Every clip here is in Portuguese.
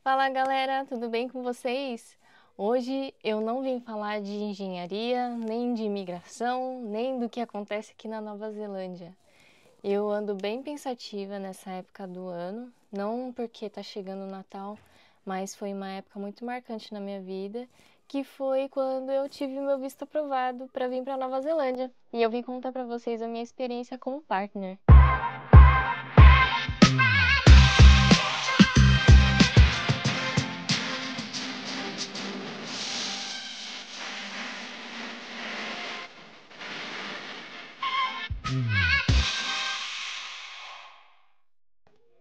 Fala galera, tudo bem com vocês? Hoje eu não vim falar de engenharia, nem de imigração, nem do que acontece aqui na Nova Zelândia. Eu ando bem pensativa nessa época do ano, não porque tá chegando o Natal, mas foi uma época muito marcante na minha vida, que foi quando eu tive meu visto aprovado para vir para Nova Zelândia. E eu vim contar para vocês a minha experiência como partner.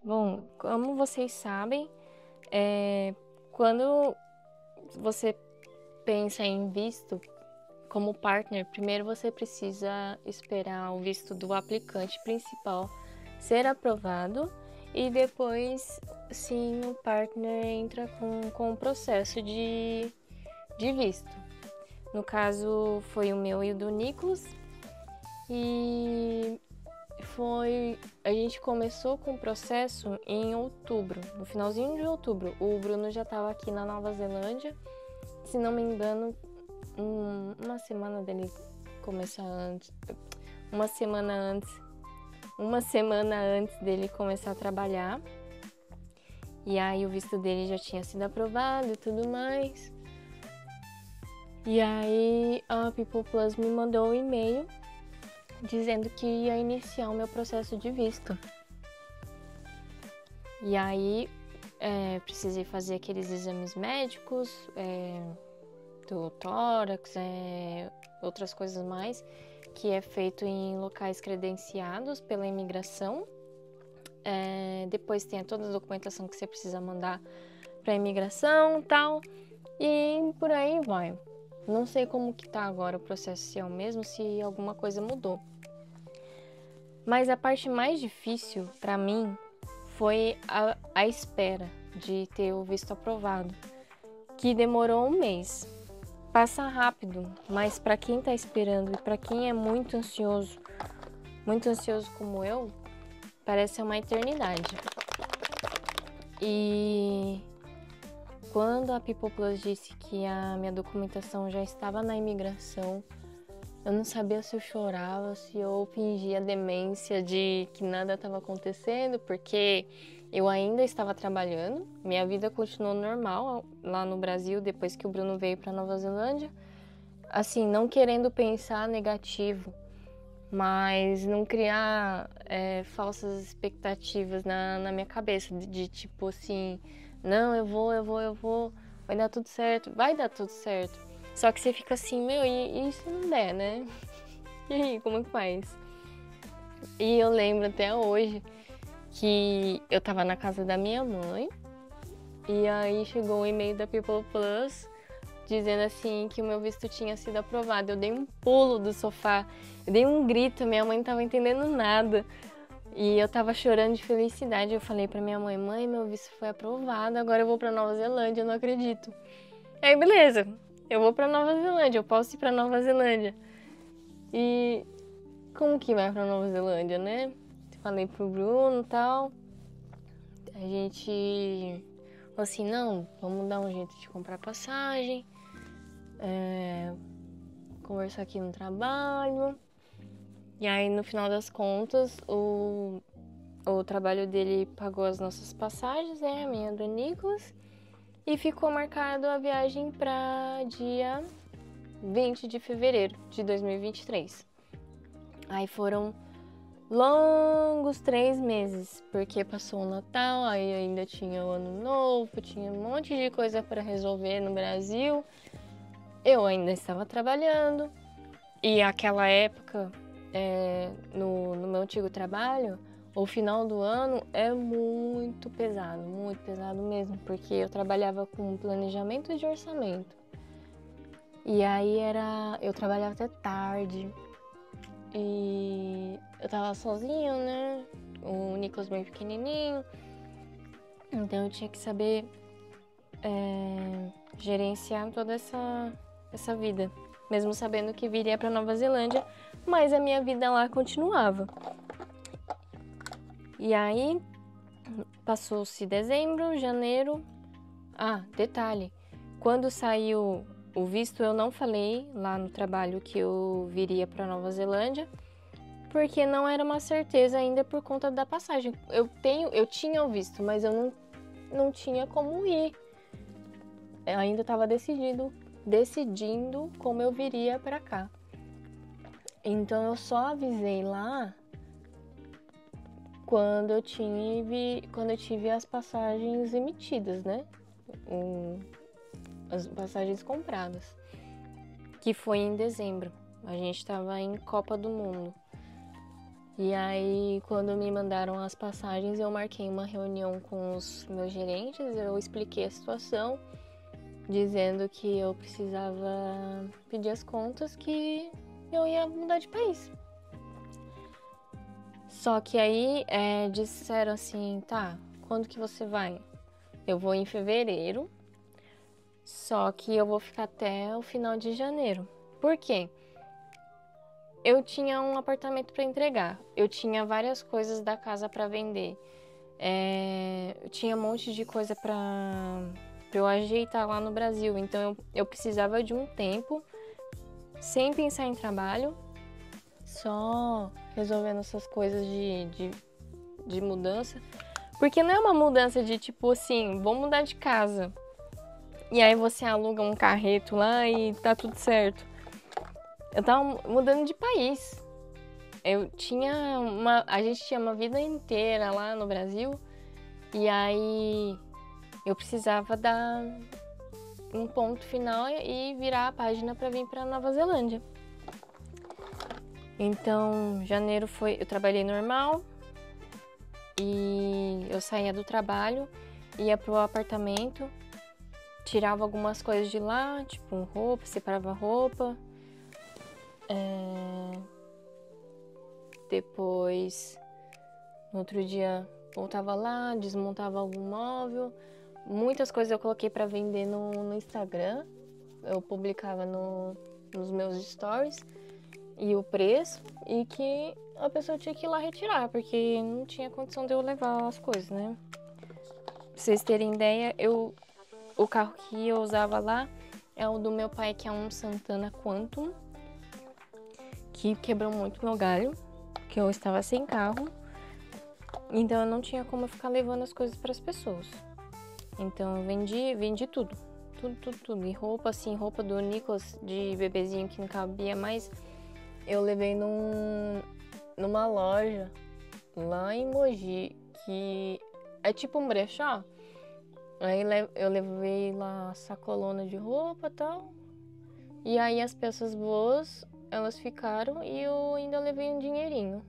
Bom, como vocês sabem, quando você pensa em visto como partner, primeiro você precisa esperar o visto do aplicante principal ser aprovado e depois, sim, o partner entra com o processo de visto. No caso, foi o meu e o do Nicolas e a gente começou com o processo em outubro, no finalzinho de outubro. O Bruno já estava aqui na Nova Zelândia, se não me engano, uma semana dele começar antes, uma semana antes dele começar a trabalhar. E aí o visto dele já tinha sido aprovado e tudo mais. E aí a People Plus me mandou um e-mail dizendo que ia iniciar o meu processo de visto. E aí precisei fazer aqueles exames médicos, do tórax, outras coisas mais, que é feito em locais credenciados pela imigração. Depois tem toda a documentação que você precisa mandar para a imigração e tal, e por aí vai. Não sei como que tá agora o processo, se é o mesmo, se alguma coisa mudou. Mas a parte mais difícil para mim foi a espera de ter o visto aprovado, que demorou um mês. Passa rápido, mas para quem tá esperando e para quem é muito ansioso como eu, parece uma eternidade. E quando a People Plus disse que a minha documentação já estava na imigração, eu não sabia se eu chorava, se eu fingia demência de que nada estava acontecendo, porque eu ainda estava trabalhando, minha vida continuou normal lá no Brasil depois que o Bruno veio para Nova Zelândia. Assim, não querendo pensar negativo, mas não criar falsas expectativas na minha cabeça, de tipo assim, não, eu vou, vai dar tudo certo, vai dar tudo certo. Só que você fica assim, meu, e se não der, né? E aí, como que faz? E eu lembro até hoje que eu tava na casa da minha mãe, e aí chegou um e-mail da People Plus dizendo assim que o meu visto tinha sido aprovado. Eu dei um pulo do sofá, eu dei um grito, minha mãe não tava entendendo nada. E eu tava chorando de felicidade. Eu falei pra minha mãe, meu visto foi aprovado, agora eu vou pra Nova Zelândia, eu não acredito. Aí beleza, eu vou pra Nova Zelândia, eu posso ir pra Nova Zelândia. E como que vai pra Nova Zelândia, né? Falei pro Bruno e tal. A gente falou assim, não, vamos dar um jeito de comprar passagem. Conversar aqui no trabalho. E aí, no final das contas, o trabalho dele pagou as nossas passagens, né? A minha do Nicolas. E ficou marcado a viagem para dia 20 de fevereiro de 2023. Aí foram longos 3 meses, porque passou o Natal, aí ainda tinha o Ano Novo, tinha um monte de coisa para resolver no Brasil. Eu ainda estava trabalhando e aquela época, no meu antigo trabalho, o final do ano é muito pesado mesmo, porque eu trabalhava com planejamento de orçamento. E aí eu trabalhava até tarde e eu tava sozinha, né? O Nicolas bem pequenininho, então eu tinha que saber gerenciar toda essa vida, mesmo sabendo que viria para Nova Zelândia, mas a minha vida lá continuava. E aí passou-se dezembro, janeiro, Ah, detalhe, quando saiu o visto eu não falei lá no trabalho que eu viria para Nova Zelândia, porque não era uma certeza ainda por conta da passagem. Eu tinha o visto, mas eu não tinha como ir. Eu ainda estava decidindo como eu viria para cá. Então eu só avisei lá quando eu tive as passagens emitidas, né? As passagens compradas, que foi em dezembro. A gente estava em Copa do Mundo. E aí, quando me mandaram as passagens, eu marquei uma reunião com os meus gerentes, eu expliquei a situação, dizendo que eu precisava pedir as contas, que eu ia mudar de país. Só que aí disseram assim, tá, quando que você vai? Eu vou em fevereiro, só que eu vou ficar até o final de janeiro. Por quê? Eu tinha um apartamento para entregar, eu tinha várias coisas da casa para vender, eu tinha um monte de coisa para eu ajeitar lá no Brasil, então eu precisava de um tempo, sem pensar em trabalho, só resolvendo essas coisas de mudança, porque não é uma mudança de tipo assim, vou mudar de casa, e aí você aluga um carreto lá e tá tudo certo. Eu tava mudando de país. A gente tinha uma vida inteira lá no Brasil e aí eu precisava dar um ponto final e virar a página para vir para Nova Zelândia. Então, janeiro eu trabalhei normal e eu saía do trabalho, ia pro apartamento, tirava algumas coisas de lá, tipo roupa, separava roupa. Depois, no outro dia, voltava lá, desmontava algum móvel. Muitas coisas eu coloquei para vender no Instagram. Eu publicava nos meus stories e o preço, e que a pessoa tinha que ir lá retirar, porque não tinha condição de eu levar as coisas, né? Pra vocês terem ideia, o carro que eu usava lá é o do meu pai, que é um Santana Quantum, que quebrou muito meu galho, que eu estava sem carro, então eu não tinha como eu ficar levando as coisas para as pessoas. Então eu vendi tudo. E roupa, assim, roupa do Nicolas de bebezinho que não cabia mais, eu levei numa loja lá em Mogi, que é tipo um brechó. Aí eu levei lá sacolona de roupa e tal. E aí as peças boas, elas ficaram e eu ainda levei um dinheirinho.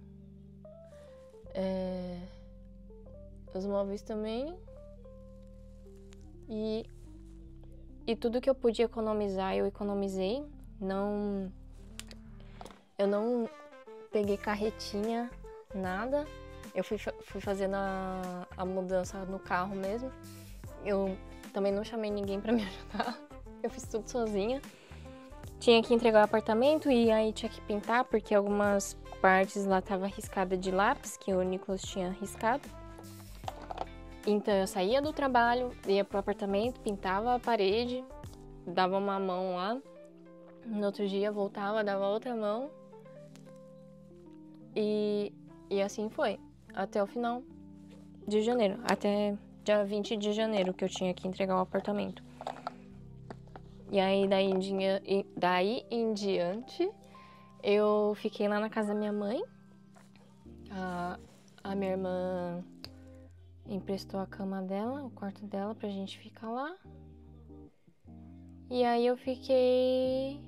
Os móveis também. E tudo que eu podia economizar, eu economizei. Eu não peguei carretinha, nada. Eu fui fazendo a mudança no carro mesmo. Eu também não chamei ninguém pra me ajudar. Eu fiz tudo sozinha. Tinha que entregar o apartamento e aí tinha que pintar, porque algumas partes lá estavam riscadas de lápis, que o Nicolas tinha riscado. Então eu saía do trabalho, ia pro apartamento, pintava a parede, dava uma mão lá. No outro dia voltava, dava outra mão. E assim foi, até o final de janeiro, até dia 20 de janeiro, que eu tinha que entregar o apartamento. E aí daí em diante, eu fiquei lá na casa da minha mãe. A minha irmã emprestou a cama dela, o quarto dela, pra gente ficar lá. E aí eu fiquei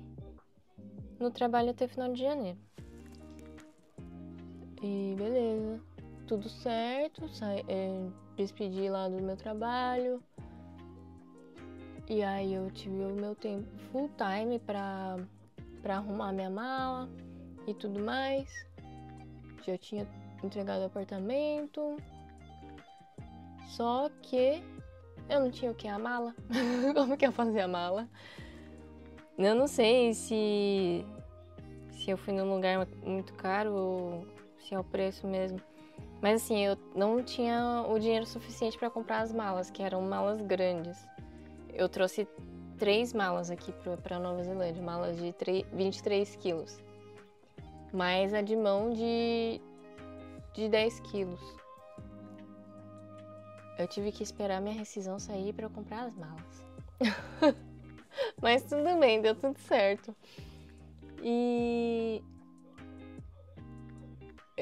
no trabalho até o final de janeiro. E beleza, tudo certo, despedi lá do meu trabalho. E aí eu tive o meu tempo full time pra arrumar minha mala e tudo mais. Já tinha entregado o apartamento. Só que eu não tinha o que? A mala. Como que eu fazia a mala? Eu não sei se eu fui num lugar muito caro ou se é o preço mesmo. Mas assim, eu não tinha o dinheiro suficiente para comprar as malas, que eram malas grandes. eu trouxe 3 malas aqui pra Nova Zelândia, malas de 23 quilos. Mais a de mão de 10 quilos. Eu tive que esperar minha rescisão sair pra eu comprar as malas. Mas tudo bem, deu tudo certo. E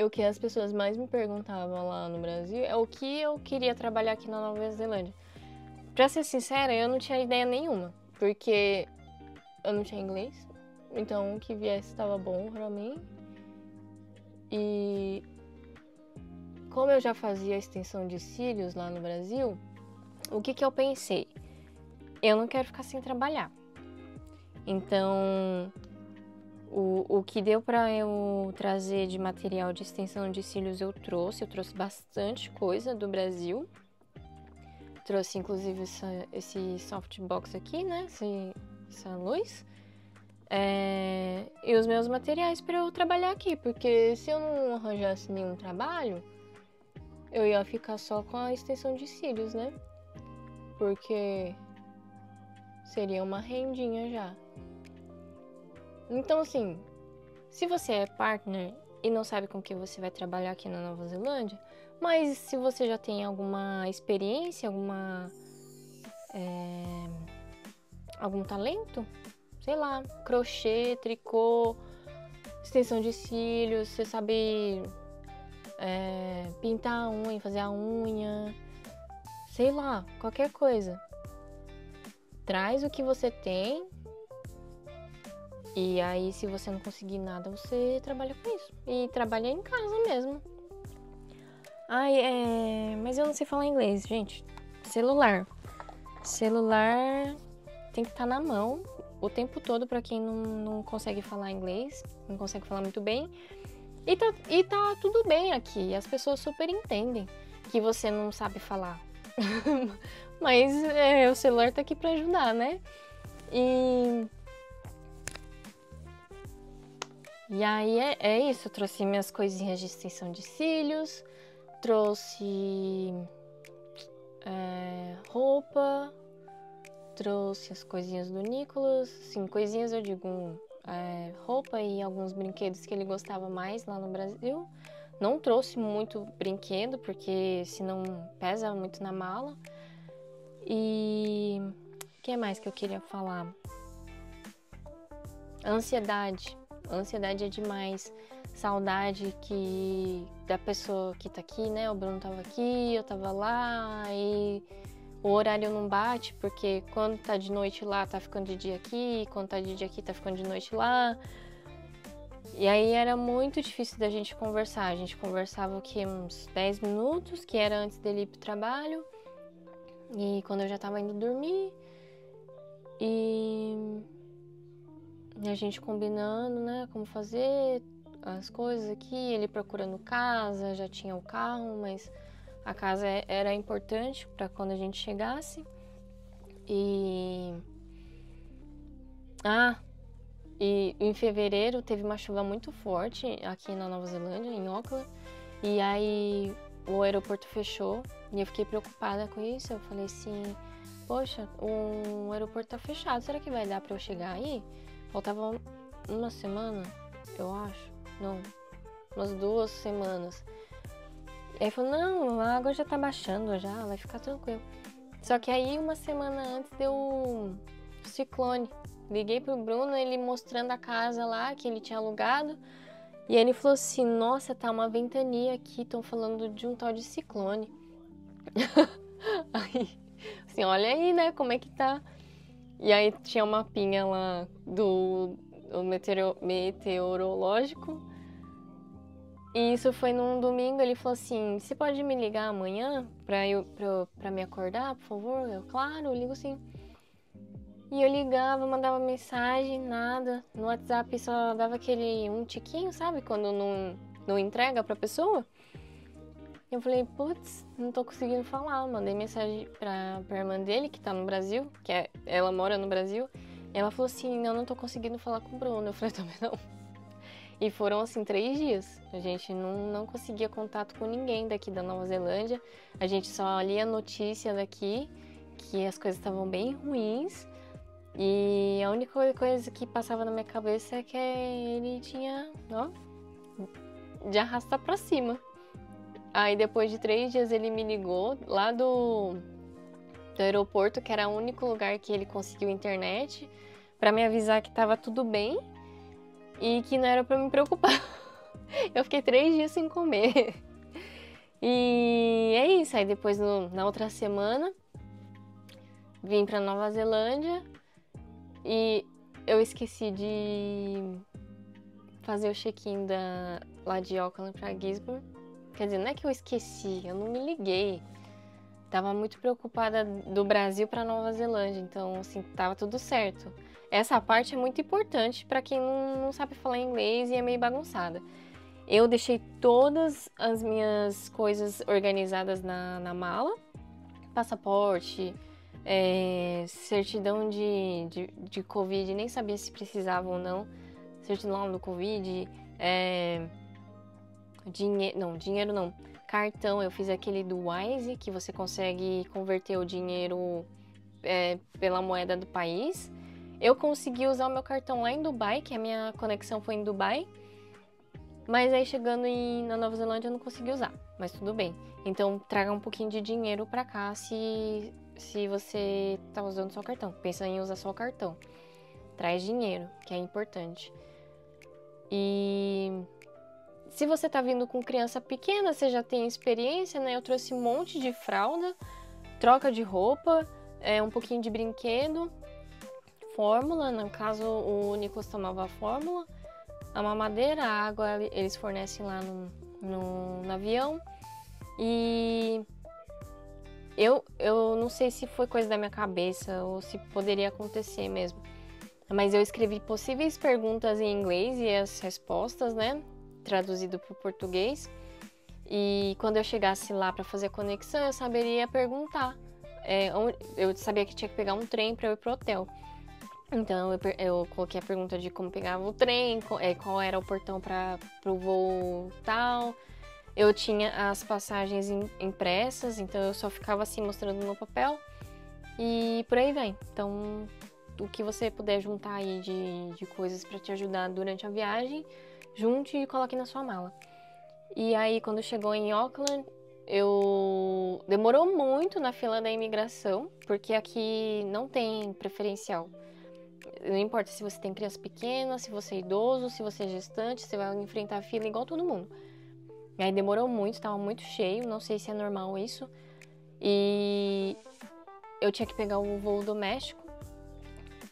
o que as pessoas mais me perguntavam lá no Brasil é o que eu queria trabalhar aqui na Nova Zelândia. Pra ser sincera, eu não tinha ideia nenhuma, porque eu não tinha inglês, então o que viesse estava bom pra mim. E como eu já fazia extensão de cílios lá no Brasil, o que eu pensei? Eu não quero ficar sem trabalhar. Então, o que deu pra eu trazer de material de extensão de cílios eu trouxe bastante coisa do Brasil. Trouxe inclusive esse softbox aqui, né? Essa luz. E os meus materiais para eu trabalhar aqui, porque se eu não arranjasse nenhum trabalho, eu ia ficar só com a extensão de cílios, né? Porque seria uma rendinha já. Então, assim, se você é partner e não sabe com que você vai trabalhar aqui na Nova Zelândia, mas se você já tem alguma experiência, algum talento, sei lá, crochê, tricô, extensão de cílios, você sabe pintar a unha, fazer a unha, sei lá, qualquer coisa. Traz o que você tem e aí se você não conseguir nada, você trabalha com isso. E trabalha em casa mesmo. Mas eu não sei falar inglês, gente. Celular tem que estar na mão o tempo todo para quem não consegue falar inglês, não consegue falar muito bem. E tá tudo bem aqui, as pessoas super entendem que você não sabe falar. Mas o celular tá aqui para ajudar, né? E aí é isso, eu trouxe minhas coisinhas de extensão de cílios, trouxe roupa, trouxe as coisinhas do Nicolas, assim, coisinhas eu digo, roupa e alguns brinquedos que ele gostava mais lá no Brasil. Não trouxe muito brinquedo, porque senão pesa muito na mala. E o que mais que eu queria falar? Ansiedade é demais. Saudade da pessoa que tá aqui, né? O Bruno tava aqui, eu tava lá, e o horário não bate, porque quando tá de noite lá, tá ficando de dia aqui, quando tá de dia aqui, tá ficando de noite lá. E aí era muito difícil da gente conversar. A gente conversava o quê? Uns 10 minutos, que era antes dele ir pro trabalho. E quando eu já tava indo dormir. E a gente combinando, né, como fazer as coisas aqui, ele procurando casa, já tinha o carro, mas a casa era importante para quando a gente chegasse. E em fevereiro teve uma chuva muito forte aqui na Nova Zelândia, em Auckland, e aí o aeroporto fechou e eu fiquei preocupada com isso. Eu falei assim, poxa, o aeroporto tá fechado, será que vai dar para eu chegar aí? Faltava uma semana, eu acho. Não, umas 2 semanas. E aí falou, não, a água já tá baixando já, vai ficar tranquilo. Só que aí uma semana antes deu um ciclone. Liguei pro Bruno, ele mostrando a casa lá que ele tinha alugado. E ele falou assim, nossa, tá uma ventania aqui, estão falando de um tal de ciclone. Aí, assim, olha aí, né, como é que tá. E aí tinha uma mapinha lá do meteorológico. E isso foi num domingo, ele falou assim, você pode me ligar amanhã pra me acordar, por favor? Eu, claro, eu ligo sim. E eu ligava, mandava mensagem, nada. No WhatsApp só dava aquele um tiquinho, sabe? Quando não entrega pra pessoa. Eu falei, putz, não tô conseguindo falar. Mandei mensagem pra irmã dele, que tá no Brasil, ela mora no Brasil. E ela falou assim, eu não tô conseguindo falar com o Bruno. Eu falei, também não. E foram assim 3 dias. A gente não conseguia contato com ninguém daqui da Nova Zelândia. A gente só lia notícia daqui. que as coisas estavam bem ruins. E a única coisa que passava na minha cabeça é que ele tinha, ó, de arrastar pra cima. Aí depois de 3 dias ele me ligou lá do aeroporto, que era o único lugar que ele conseguiu internet, pra me avisar que tava tudo bem e que não era pra me preocupar. Eu fiquei 3 dias sem comer. E é isso. Aí depois, na outra semana, vim pra Nova Zelândia e eu esqueci de fazer o check-in lá de Auckland pra Gisborne. Quer dizer, não é que eu esqueci, eu não me liguei. Tava muito preocupada do Brasil pra Nova Zelândia, então, assim, tava tudo certo. Essa parte é muito importante pra quem não sabe falar inglês e é meio bagunçada. Eu deixei todas as minhas coisas organizadas na mala. Passaporte, certidão de Covid, nem sabia se precisava ou não. Certidão do Covid, dinheiro não. Cartão, eu fiz aquele do Wise, que você consegue converter o dinheiro pela moeda do país. Eu consegui usar o meu cartão lá em Dubai, que a minha conexão foi em Dubai. Mas aí chegando na Nova Zelândia eu não consegui usar, mas tudo bem. Então traga um pouquinho de dinheiro pra cá se você tá usando só o cartão. Pensa em usar só o cartão. Traz dinheiro, que é importante. E se você tá vindo com criança pequena, você já tem experiência, né? Eu trouxe um monte de fralda, troca de roupa, um pouquinho de brinquedo, fórmula, no caso o Nicolas tomava a fórmula. A mamadeira, a água, eles fornecem lá no avião. E eu não sei se foi coisa da minha cabeça ou se poderia acontecer mesmo. Mas eu escrevi possíveis perguntas em inglês e as respostas, né? Traduzido para o português. E quando eu chegasse lá para fazer a conexão, eu saberia perguntar. Eu sabia que tinha que pegar um trem para eu ir pro hotel. Então eu coloquei a pergunta de como pegava o trem, qual era o portão para o voo tal. Eu tinha as passagens impressas, então eu só ficava assim mostrando no papel e por aí vai. Então o que você puder juntar aí de coisas para te ajudar durante a viagem, junte e coloque na sua mala. E aí quando chegou em Auckland, demorou muito na fila da imigração, porque aqui não tem preferencial. Não importa se você tem criança pequena, se você é idoso, se você é gestante, você vai enfrentar a fila igual todo mundo. E aí demorou muito, estava muito cheio, não sei se é normal isso. E eu tinha que pegar o voo doméstico,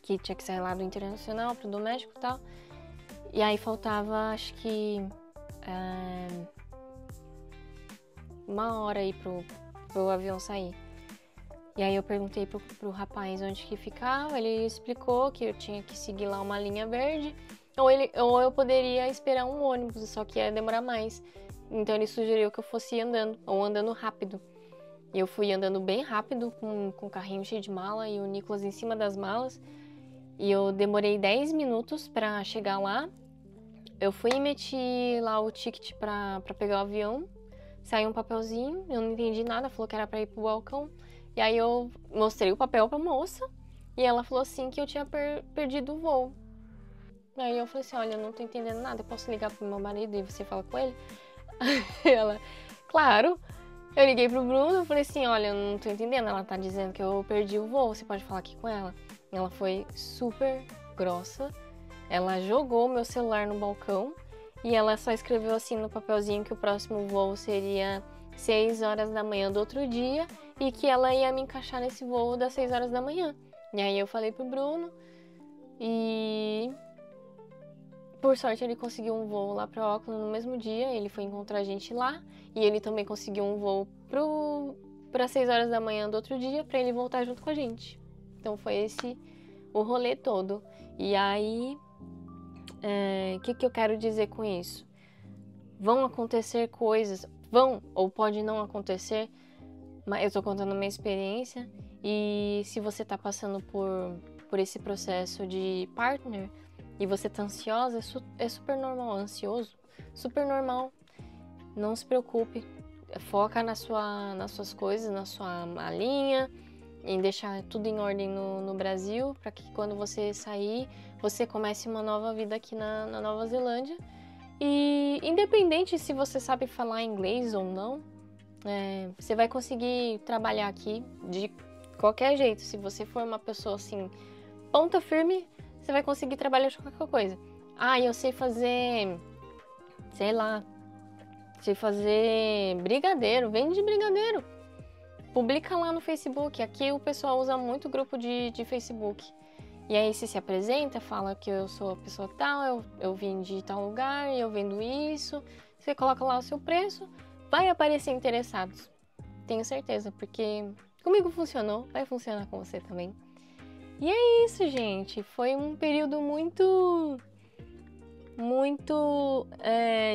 que tinha que sair lá do internacional pro doméstico e tal. E aí faltava, acho que, 1 hora aí pro avião sair. E aí eu perguntei pro rapaz onde que ficava, ele explicou que eu tinha que seguir lá uma linha verde, ou eu poderia esperar um ônibus, só que ia demorar mais. Então ele sugeriu que eu fosse andando, ou andando rápido. E eu fui andando bem rápido, com o carrinho cheio de mala e o Nicolas em cima das malas. E eu demorei 10 minutos pra chegar lá. Eu fui e meti lá o ticket pra pegar o avião. Saiu um papelzinho, eu não entendi nada, falou que era pra ir pro balcão. E aí eu mostrei o papel pra moça e ela falou assim que eu tinha perdido o voo. Aí eu falei assim, olha, eu não tô entendendo nada, eu posso ligar pro meu marido e você fala com ele? Ela, claro. Eu liguei pro Bruno e falei assim, olha, eu não tô entendendo, ela tá dizendo que eu perdi o voo, você pode falar aqui com ela? Ela foi super grossa, ela jogou meu celular no balcão e ela só escreveu assim no papelzinho que o próximo voo seria 6 horas da manhã do outro dia e que ela ia me encaixar nesse voo das 6 horas da manhã. E aí eu falei pro Bruno e por sorte ele conseguiu um voo lá pra Auckland no mesmo dia, ele foi encontrar a gente lá e ele também conseguiu um voo para 6 horas da manhã do outro dia pra ele voltar junto com a gente. Então foi esse o rolê todo. E aí, o que eu quero dizer com isso? Vão acontecer coisas, ou pode não acontecer, mas eu tô contando minha experiência e se você tá passando por esse processo de partner e você tá ansiosa, é super normal, ansioso, super normal. Não se preocupe, foca nas suas coisas, na sua malinha, em deixar tudo em ordem no Brasil, para que quando você sair, você comece uma nova vida aqui na Nova Zelândia. E independente se você sabe falar inglês ou não, você vai conseguir trabalhar aqui de qualquer jeito. Se você for uma pessoa assim, ponta firme, você vai conseguir trabalhar de qualquer coisa. Ah, eu sei fazer, sei lá, sei fazer brigadeiro, vende brigadeiro. Publica lá no Facebook. Aqui o pessoal usa muito grupo de Facebook. E aí você se apresenta, fala que eu sou a pessoa tal, eu vim de tal lugar, eu vendo isso. Você coloca lá o seu preço, vai aparecer interessados. Tenho certeza, porque comigo funcionou, vai funcionar com você também. E é isso, gente. Foi um período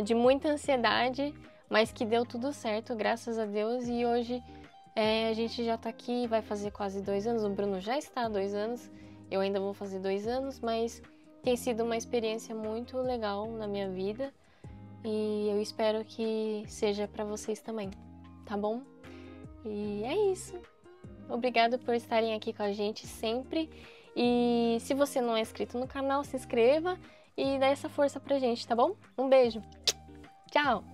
de muita ansiedade, mas que deu tudo certo, graças a Deus. E hoje a gente já tá aqui, vai fazer quase 2 anos. O Bruno já está há 2 anos. Eu ainda vou fazer 2 anos, mas tem sido uma experiência muito legal na minha vida e eu espero que seja para vocês também, tá bom? E é isso. Obrigada por estarem aqui com a gente sempre. E se você não é inscrito no canal, se inscreva e dá essa força pra gente, tá bom? Um beijo. Tchau!